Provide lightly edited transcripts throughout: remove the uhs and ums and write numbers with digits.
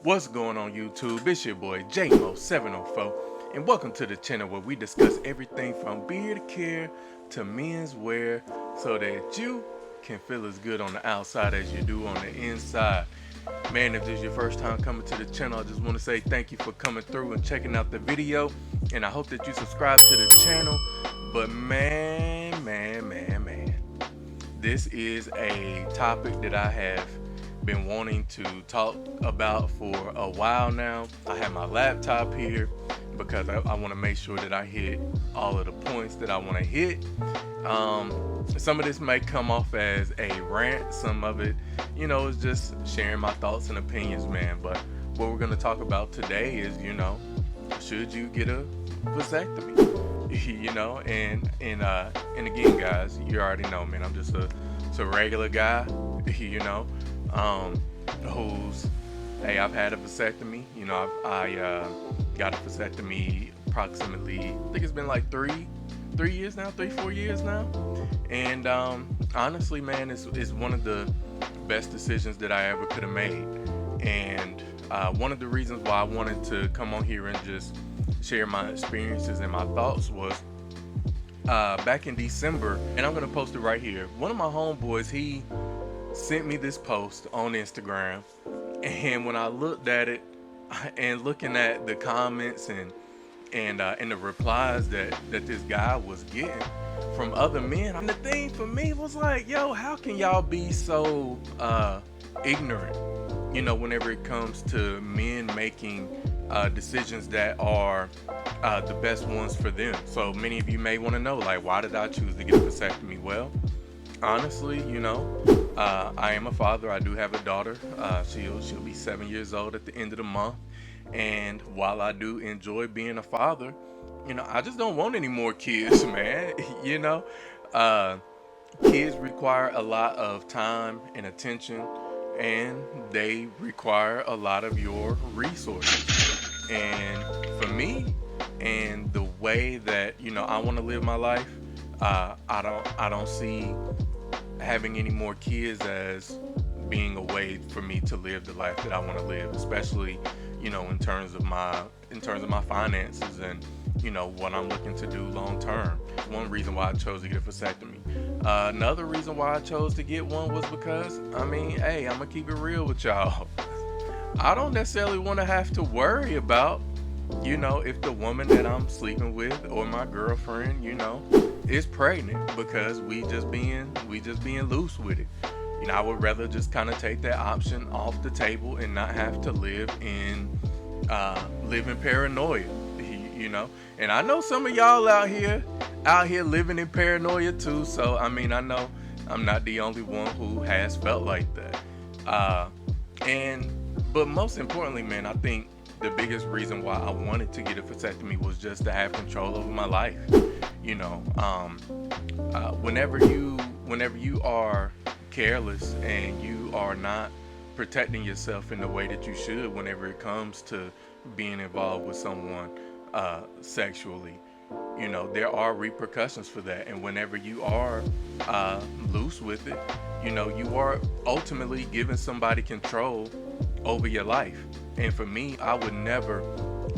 What's going on YouTube? It's your boy JMO704 and welcome to the channel where we discuss everything from beard care to menswear so that you can feel as good on the outside as you do on the inside. Man, if this is your first time coming to the channel, I just want to say thank you for coming through and checking out the video, and I hope that you subscribe to the channel. But man, this is a topic that I have been wanting to talk about for a while now. I have my laptop here because I want to make sure that I hit all of the points that I want to hit. Some of this may come off as a rant, some of it, is just sharing my thoughts and opinions, man. But what we're going to talk about today is, should you get a vasectomy? And again, guys, you already know, man, I'm just a regular guy, I've had a vasectomy. I got a vasectomy approximately, I think it's been like 4 years now. And honestly, man, it's one of the best decisions that I ever could have made. And one of the reasons why I wanted to come on here and just share my experiences and my thoughts was back in December, and I'm gonna post it right here. One of my homeboys, he sent me this post on Instagram, and when I looked at it and looking at the comments and the replies that this guy was getting from other men, and the thing for me was like, yo, how can y'all be so ignorant, whenever it comes to men making decisions that are the best ones for them. So many of you may want to know, like, why did I choose to get a vasectomy? Well, honestly, I am a father. I do have a daughter. She'll be 7 years old at the end of the month. And while I do enjoy being a father, I just don't want any more kids, man. Kids require a lot of time and attention, and they require a lot of your resources. And for me, and the way that I want to live my life, I don't see having any more kids as being a way for me to live the life that I want to live, especially in terms of my finances and what I'm looking to do long term. One reason why I chose to get a vasectomy. Another reason why I chose to get one was because, hey, I'm gonna keep it real with y'all. I don't necessarily want to have to worry about if the woman that I'm sleeping with or my girlfriend, is pregnant, because we just being loose with it. I would rather just kind of take that option off the table and not have to live in paranoia, And I know some of y'all out here living in paranoia too. So I know I'm not the only one who has felt like that. But most importantly, man, I think the biggest reason why I wanted to get a vasectomy was just to have control over my life. Whenever you are careless and you are not protecting yourself in the way that you should whenever it comes to being involved with someone sexually, there are repercussions for that. And whenever you are loose with it, you are ultimately giving somebody control over your life. And for me, I would never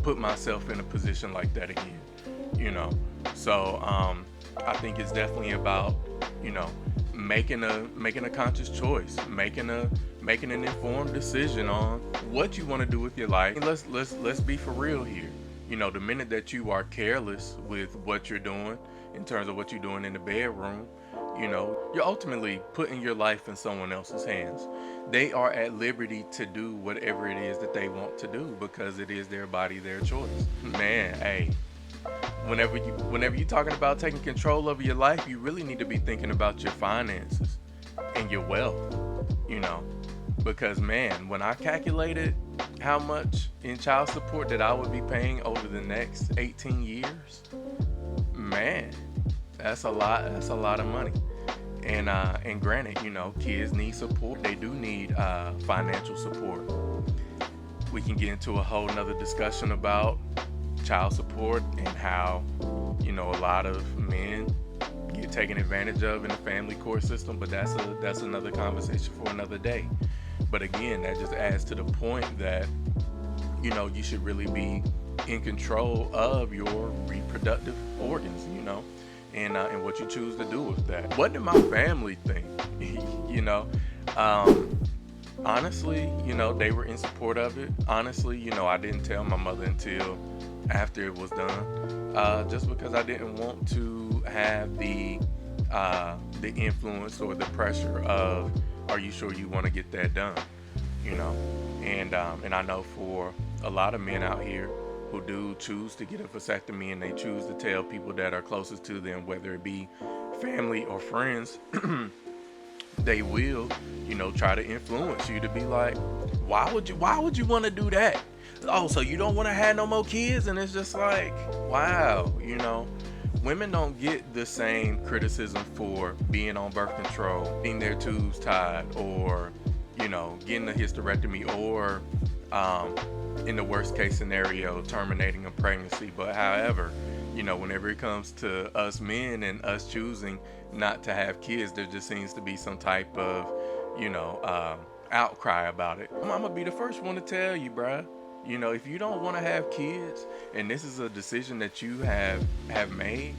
put myself in a position like that again. So I think it's definitely about making a conscious choice, making an informed decision on what you want to do with your life. And let's be for real here. The minute that you are careless with what you're doing in terms of what you're doing in the bedroom, you're ultimately putting your life in someone else's hands. They are at liberty to do whatever it is that they want to do because it is their body, their choice. Man, hey, whenever you're talking about taking control over your life, you really need to be thinking about your finances and your wealth, because, man, when I calculated how much in child support that I would be paying over the next 18 years, man, that's a lot of money. And granted, kids need support. They do need financial support. We can get into a whole nother discussion about child support and how a lot of men get taken advantage of in the family court system, but that's another conversation for another day. But again, that just adds to the point that you should really be in control of your reproductive organs, and what you choose to do with that. What did my family think? you know, um, honestly, they were in support of it. Honestly, I didn't tell my mother until after it was done, just because I didn't want to have the influence or the pressure of, are you sure you want to get that done? You know, and I know for a lot of men out here who do choose to get a vasectomy and they choose to tell people that are closest to them, whether it be family or friends, they will, try to influence you to be like, why would you want to do that? Oh, so you don't want to have no more kids? And it's just like, wow, women don't get the same criticism for being on birth control, getting their tubes tied, or getting a hysterectomy, or in the worst case scenario, terminating a pregnancy. But however, whenever it comes to us men and us choosing not to have kids, there just seems to be some type of, outcry about it. I'm gonna be the first one to tell you, bruh. If you don't want to have kids, and this is a decision that you have made,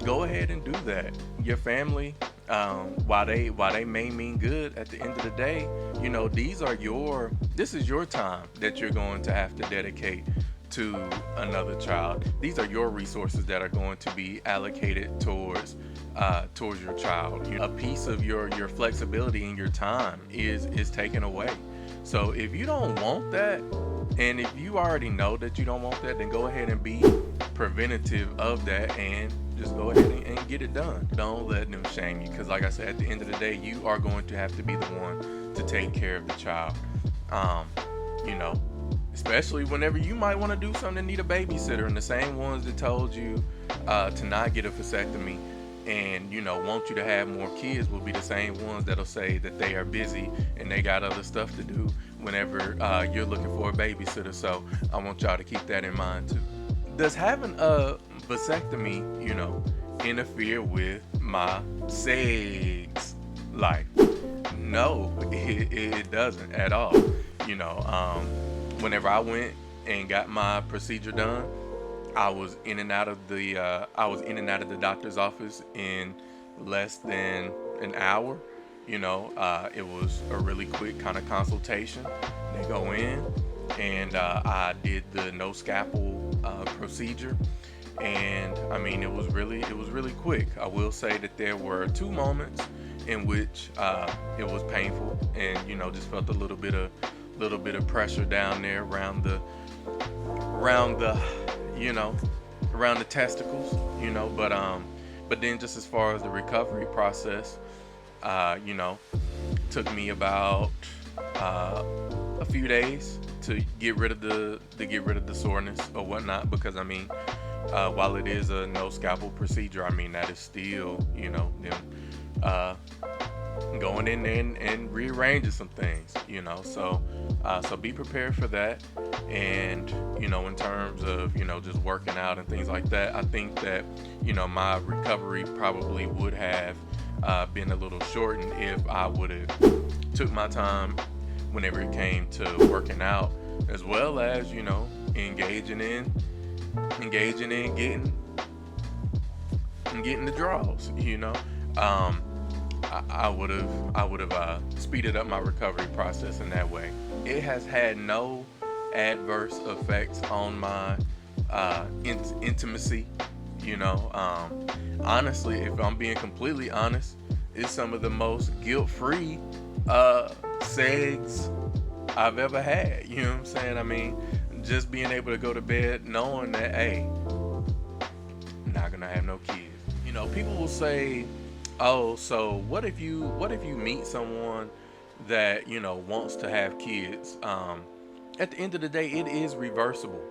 go ahead and do that. Your family, while they may mean good, at the end of the day, this is your time that you're going to have to dedicate to another child. These are your resources that are going to be allocated towards your child. A piece of your flexibility and your time is taken away. So if you don't want that, and if you already know that you don't want that, then go ahead and be preventative of that and just go ahead and get it done. Don't let them shame you, because like I said, at the end of the day, you are going to have to be the one to take care of the child. Especially whenever you might want to do something and need a babysitter, and the same ones that told you to not get a vasectomy and want you to have more kids will be the same ones that'll say that they are busy and they got other stuff to do whenever you're looking for a babysitter. So I want y'all to keep that in mind too. Does having a vasectomy, interfere with my sex life? No, it doesn't at all. Whenever I went and got my procedure done, I was in and out of the doctor's office in less than an hour. It was a really quick kind of consultation. They go in, and I did the no scalpel procedure, and I mean it was really quick. I will say that there were 2 moments in which it was painful, and just felt a little bit of pressure down there around the testicles, but then just as far as the recovery process, took me about a few days to get rid of the soreness or whatnot, because while it is a no scalpel procedure, that is still them going in there and rearranging some things, so be prepared for that. And in terms of just working out and things like that, I think that my recovery probably would have been a little shortened if I would have took my time whenever it came to working out, as well as engaging in getting the draws. I would have speeded up my recovery process in that way. It has had no adverse effects on my intimacy. Honestly, if I'm being completely honest, it's some of the most guilt-free sex I've ever had. You know what I'm saying? Just being able to go to bed knowing that, hey, I'm not gonna have no kids. People will say, oh, so what if you meet someone that wants to have kids? At the end of the day, it is reversible.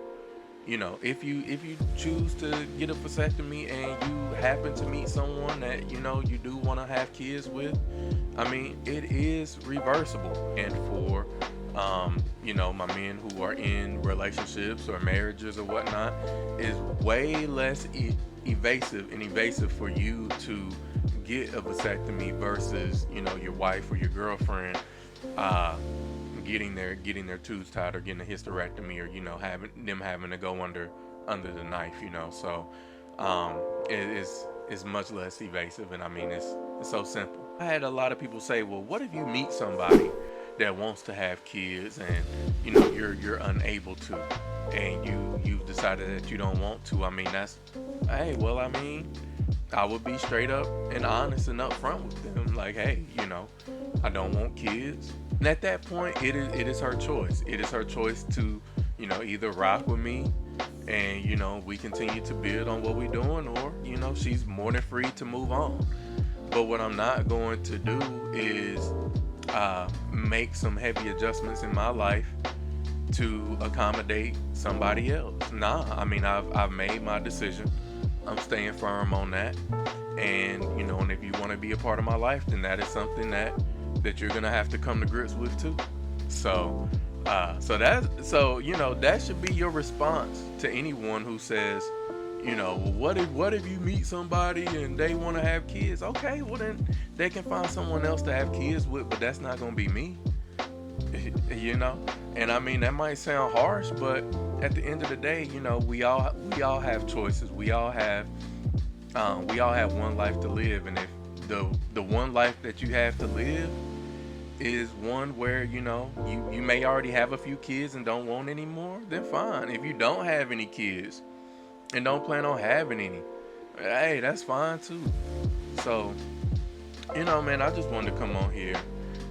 If you choose to get a vasectomy and you happen to meet someone that you do want to have kids with, it is reversible. And for my men who are in relationships or marriages or whatnot, is way less invasive for you to get a vasectomy versus your wife or your girlfriend getting their tubes tied or getting a hysterectomy, or having to go under the knife, so it's much less evasive. And I mean, it's so simple. I had a lot of people say, well, what if you meet somebody that wants to have kids, and you're unable to, and you've decided that you don't want to? I mean, hey, well, I mean, I would be straight up and honest and upfront with them, like, hey, I don't want kids. And at that point, it is her choice. It is her choice to, either rock with me and, we continue to build on what we're doing, or, she's more than free to move on. But what I'm not going to do is make some heavy adjustments in my life to accommodate somebody else. Nah, I mean, I've made my decision. I'm staying firm on that. And, and if you want to be a part of my life, then that is something that you're going to have to come to grips with too. So that should be your response to anyone who says, well, what if you meet somebody and they want to have kids? Okay, well then they can find someone else to have kids with, but that's not going to be me. And I mean, that might sound harsh, but at the end of the day, we all have choices. We all have one life to live, and if the one life that you have to live is one where you may already have a few kids and don't want any more, then fine. If you don't have any kids and don't plan on having any, hey, that's fine too. So, man, I just wanted to come on here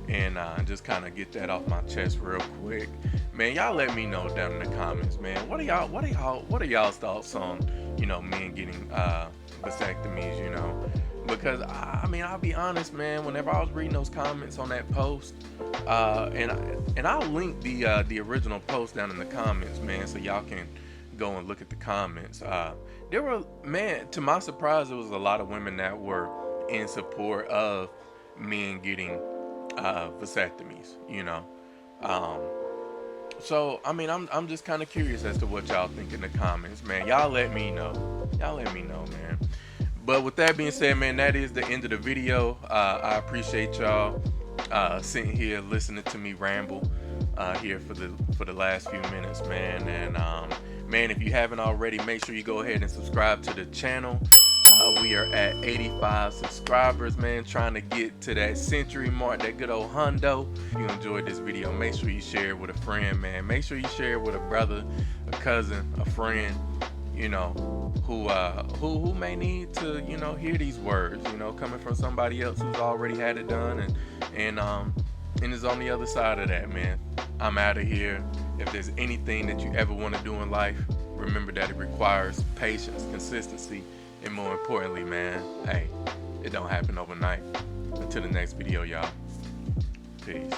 and just kind of get that off my chest real quick. Man, y'all let me know down in the comments, man. What are y'all's thoughts on, men getting vasectomies, Because I mean, I'll be honest, man, whenever I was reading those comments on that post, and I'll link the original post down in the comments, man, so y'all can go and look at the comments. There were, man, to my surprise, there was a lot of women that were in support of men getting vasectomies, So I mean, I'm just kind of curious as to what y'all think in the comments, man. Y'all let me know, man. But with that being said, man, that is the end of the video. I appreciate y'all sitting here listening to me ramble here for the last few minutes, man. And man, if you haven't already, make sure you go ahead and subscribe to the channel. We are at 85 subscribers, man, trying to get to that century mark, that good old hundo. If you enjoyed this video, make sure you share it with a friend, man. Make sure you share it with a brother, a cousin, a friend, who may need to, hear these words, coming from somebody else who's already had it done and is on the other side of that, man. I'm out of here. If there's anything that you ever want to do in life, remember that it requires patience, consistency, and more importantly, man, hey, it don't happen overnight. Until the next video, y'all. Peace.